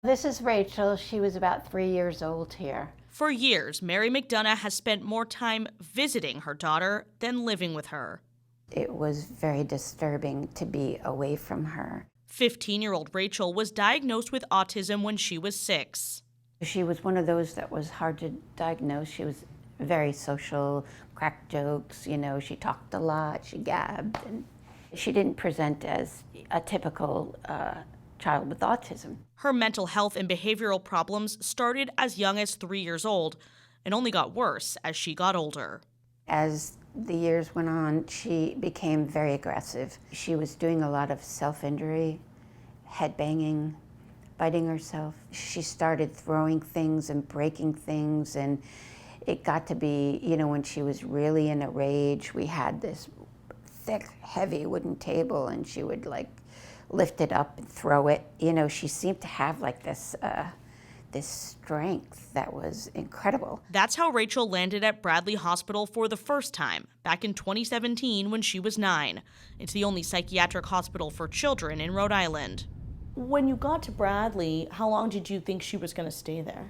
This is Rachel. She was about 3 years old here. For years, Mary McDonough has spent more time visiting her daughter than living with her. It was very disturbing to be away from her. 15-year-old Rachel was diagnosed with autism when she was 6. She was one of those that was hard to diagnose. She was very social, cracked jokes, she talked a lot, she gabbed, and she didn't present as a typical child with autism. Her mental health and behavioral problems started as young as 3 years old and only got worse as she got older. As the years went on, she became very aggressive. She was doing a lot of self-injury, headbanging, biting herself. She started throwing things and breaking things, and it got to be, when she was really in a rage, we had this thick, heavy wooden table, and she would lift it up and throw it. She seemed to have this strength that was incredible. That's how Rachel landed at Bradley Hospital for the first time, back in 2017 when she was 9. It's the only psychiatric hospital for children in Rhode Island. When you got to Bradley, how long did you think she was going to stay there?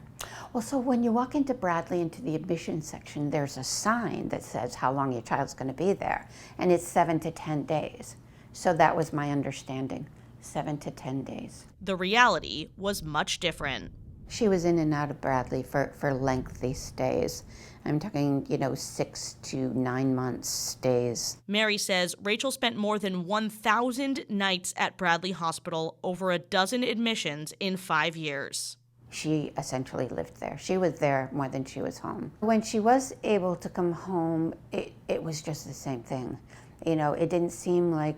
Well, so when you walk into Bradley, into the admissions section, there's a sign that says how long your child's going to be there, and it's 7 to 10 days. So that was my understanding, 7 to 10 days. The reality was much different. She was in and out of Bradley for lengthy stays. I'm talking, 6 to 9 months stays. Mary says Rachel spent more than 1,000 nights at Bradley Hospital, over a dozen admissions in 5 years. She essentially lived there. She was there more than she was home. When she was able to come home, it was just the same thing. It didn't seem like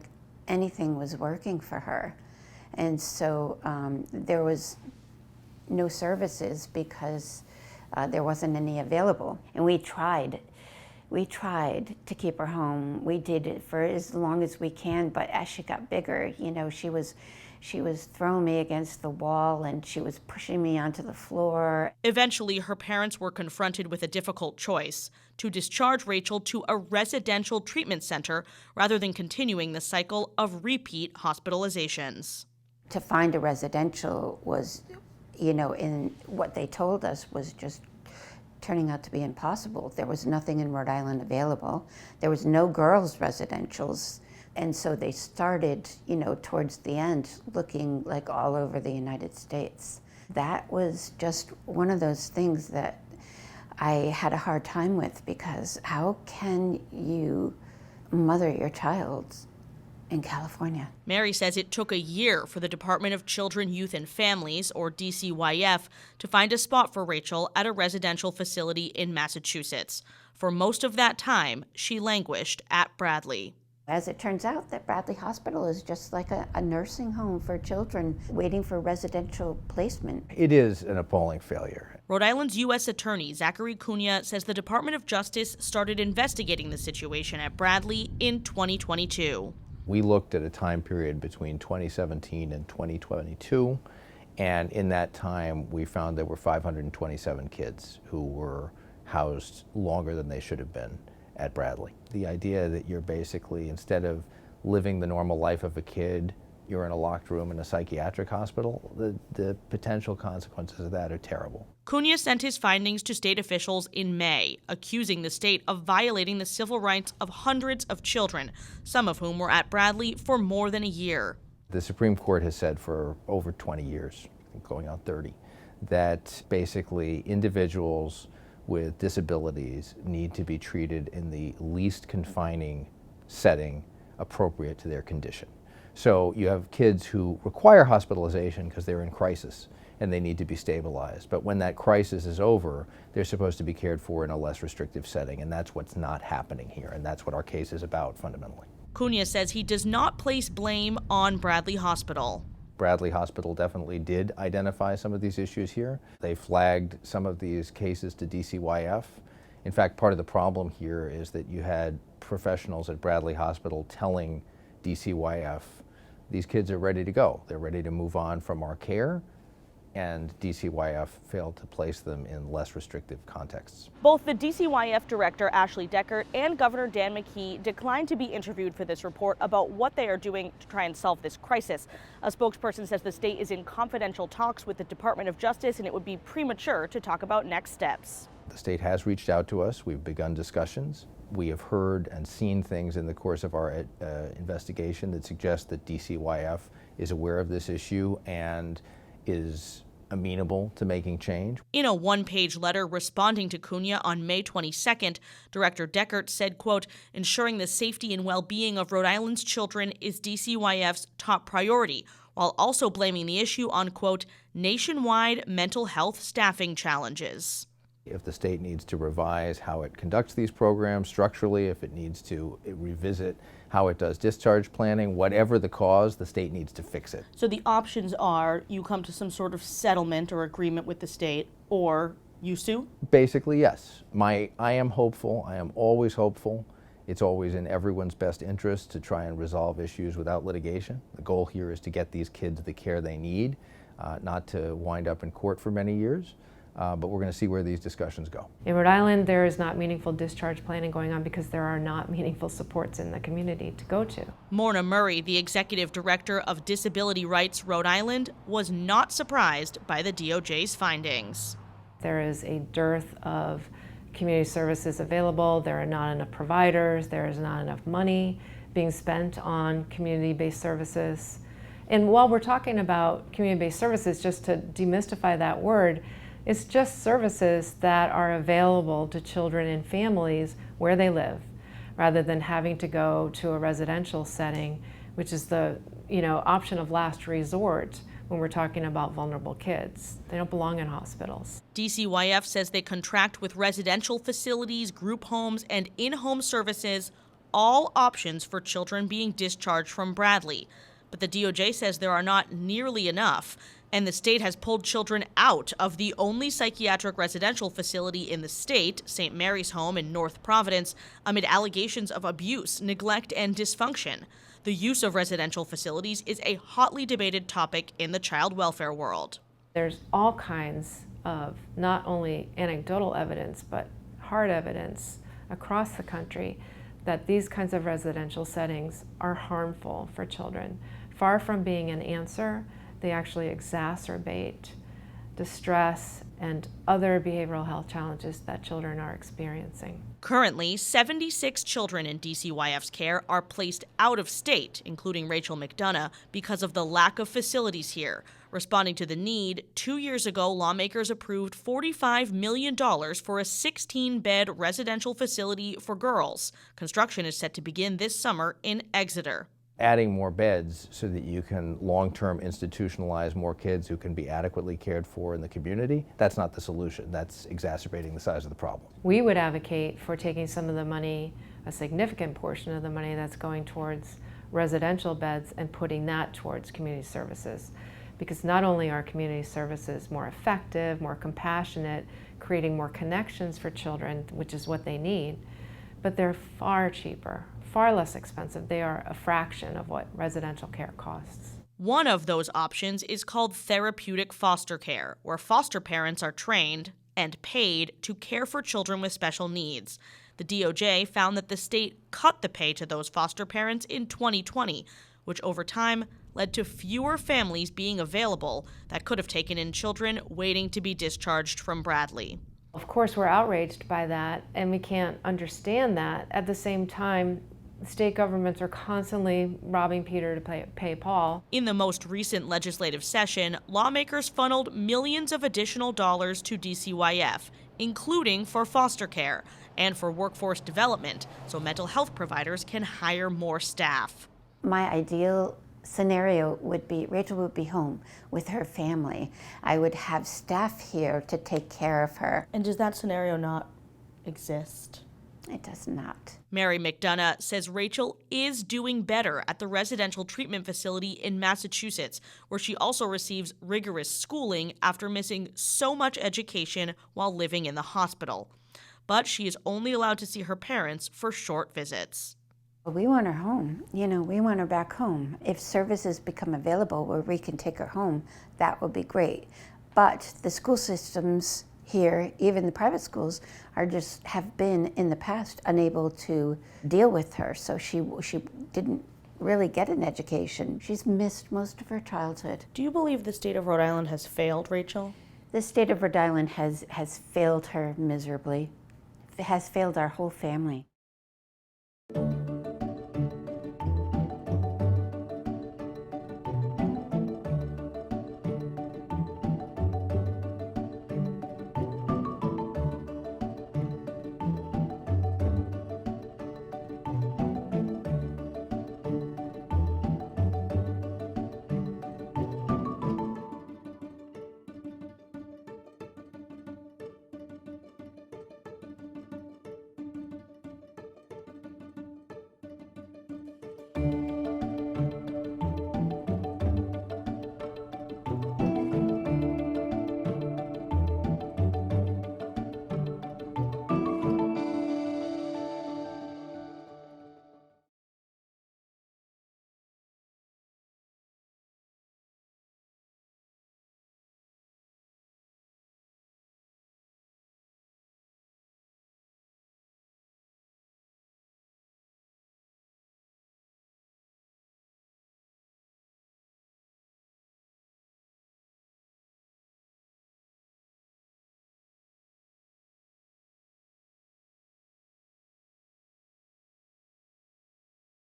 anything was working for her. And so there was no services because there wasn't any available. And we tried to keep her home. We did it for as long as we can, but as she got bigger, she was throwing me against the wall and she was pushing me onto the floor. Eventually, her parents were confronted with a difficult choice: to discharge Rachel to a residential treatment center rather than continuing the cycle of repeat hospitalizations. To find a residential was, in what they told us, was just turning out to be impossible. There was nothing in Rhode Island available. There was no girls' residentials. And so they started, towards the end, looking all over the United States. That was just one of those things that I had a hard time with, because how can you mother your child in California? Mary says it took a year for the Department of Children, Youth, and Families, or DCYF, to find a spot for Rachel at a residential facility in Massachusetts. For most of that time, she languished at Bradley. As it turns out, that Bradley Hospital is just like a nursing home for children waiting for residential placement. It is an appalling failure. Rhode Island's U.S. Attorney Zachary Cunha says the Department of Justice started investigating the situation at Bradley in 2022. We looked at a time period between 2017 and 2022, and in that time we found there were 527 kids who were housed longer than they should have been at Bradley. The idea that you're basically, instead of living the normal life of a kid, you're in a locked room in a psychiatric hospital, the potential consequences of that are terrible. Cunha sent his findings to state officials in May, accusing the state of violating the civil rights of hundreds of children, some of whom were at Bradley for more than a year. The Supreme Court has said for over 20 years, going on 30, that basically individuals with disabilities need to be treated in the least confining setting appropriate to their condition. So you have kids who require hospitalization because they're in crisis and they need to be stabilized. But when that crisis is over, they're supposed to be cared for in a less restrictive setting, and that's what's not happening here, and that's what our case is about fundamentally. Cunha says he does not place blame on Bradley Hospital. Bradley Hospital definitely did identify some of these issues here. They flagged some of these cases to DCYF. In fact, part of the problem here is that you had professionals at Bradley Hospital telling DCYF, these kids are ready to go. They're ready to move on from our care. and DCYF failed to place them in less restrictive contexts. Both the DCYF director, Ashley Deckert, and Governor Dan McKee declined to be interviewed for this report about what they are doing to try and solve this crisis. A spokesperson says the state is in confidential talks with the Department of Justice and it would be premature to talk about next steps. The state has reached out to us. We've begun discussions. We have heard and seen things in the course of our investigation that suggest that DCYF is aware of this issue and is amenable to making change. In a one-page letter responding to Cunha on May 22nd, Director Deckert said, quote, "Ensuring the safety and well-being of Rhode Island's children is DCYF's top priority," while also blaming the issue on, quote, "nationwide mental health staffing challenges." If the state needs to revise how it conducts these programs structurally, if it needs to revisit how it does discharge planning, whatever the cause, the state needs to fix it. So the options are you come to some sort of settlement or agreement with the state, or you sue? Basically, yes. I am hopeful. I am always hopeful. It's always in everyone's best interest to try and resolve issues without litigation. The goal here is to get these kids the care they need, not to wind up in court for many years. But we're going to see where these discussions go. In Rhode Island, there is not meaningful discharge planning going on because there are not meaningful supports in the community to go to. Morna Murray, the executive director of Disability Rights Rhode Island, was not surprised by the DOJ's findings. There is a dearth of community services available. There are not enough providers. There is not enough money being spent on community-based services. And while we're talking about community-based services, just to demystify that word, it's just services that are available to children and families where they live, rather than having to go to a residential setting, which is the option of last resort when we're talking about vulnerable kids. They don't belong in hospitals. DCYF says they contract with residential facilities, group homes, and in-home services, all options for children being discharged from Bradley. But the DOJ says there are not nearly enough, and the state has pulled children out of the only psychiatric residential facility in the state, St. Mary's Home in North Providence, amid allegations of abuse, neglect, and dysfunction. The use of residential facilities is a hotly debated topic in the child welfare world. There's all kinds of not only anecdotal evidence, but hard evidence across the country that these kinds of residential settings are harmful for children. Far from being an answer, they actually exacerbate distress and other behavioral health challenges that children are experiencing. Currently, 76 children in DCYF's care are placed out of state, including Rachel McDonough, because of the lack of facilities here. Responding to the need, 2 years ago, lawmakers approved $45 million for a 16-bed residential facility for girls. Construction is set to begin this summer in Exeter. Adding more beds so that you can long-term institutionalize more kids who can be adequately cared for in the community, that's not the solution. That's exacerbating the size of the problem. We would advocate for taking some of the money, a significant portion of the money that's going towards residential beds, and putting that towards community services. Because not only are community services more effective, more compassionate, creating more connections for children, which is what they need, but they're far cheaper, far less expensive. They are a fraction of what residential care costs. One of those options is called therapeutic foster care, where foster parents are trained and paid to care for children with special needs. The DOJ found that the state cut the pay to those foster parents in 2020, which over time led to fewer families being available that could have taken in children waiting to be discharged from Bradley. Of course, we're outraged by that, and we can't understand that. At the same time, state governments are constantly robbing Peter to pay Paul. In the most recent legislative session, lawmakers funneled millions of additional dollars to DCYF, including for foster care and for workforce development, so mental health providers can hire more staff. My ideal scenario would be Rachel would be home with her family. I would have staff here to take care of her. And does that scenario not exist? It does not. Mary McDonough says Rachel is doing better at the residential treatment facility in Massachusetts, where she also receives rigorous schooling after missing so much education while living in the hospital. But she is only allowed to see her parents for short visits. We want her home. We want her back home. If services become available where we can take her home, that would be great. But the school systems here, even the private schools, have been in the past unable to deal with her. So she didn't really get an education. She's missed most of her childhood. Do you believe the state of Rhode Island has failed Rachel? The state of Rhode Island has failed her miserably. It has failed our whole family.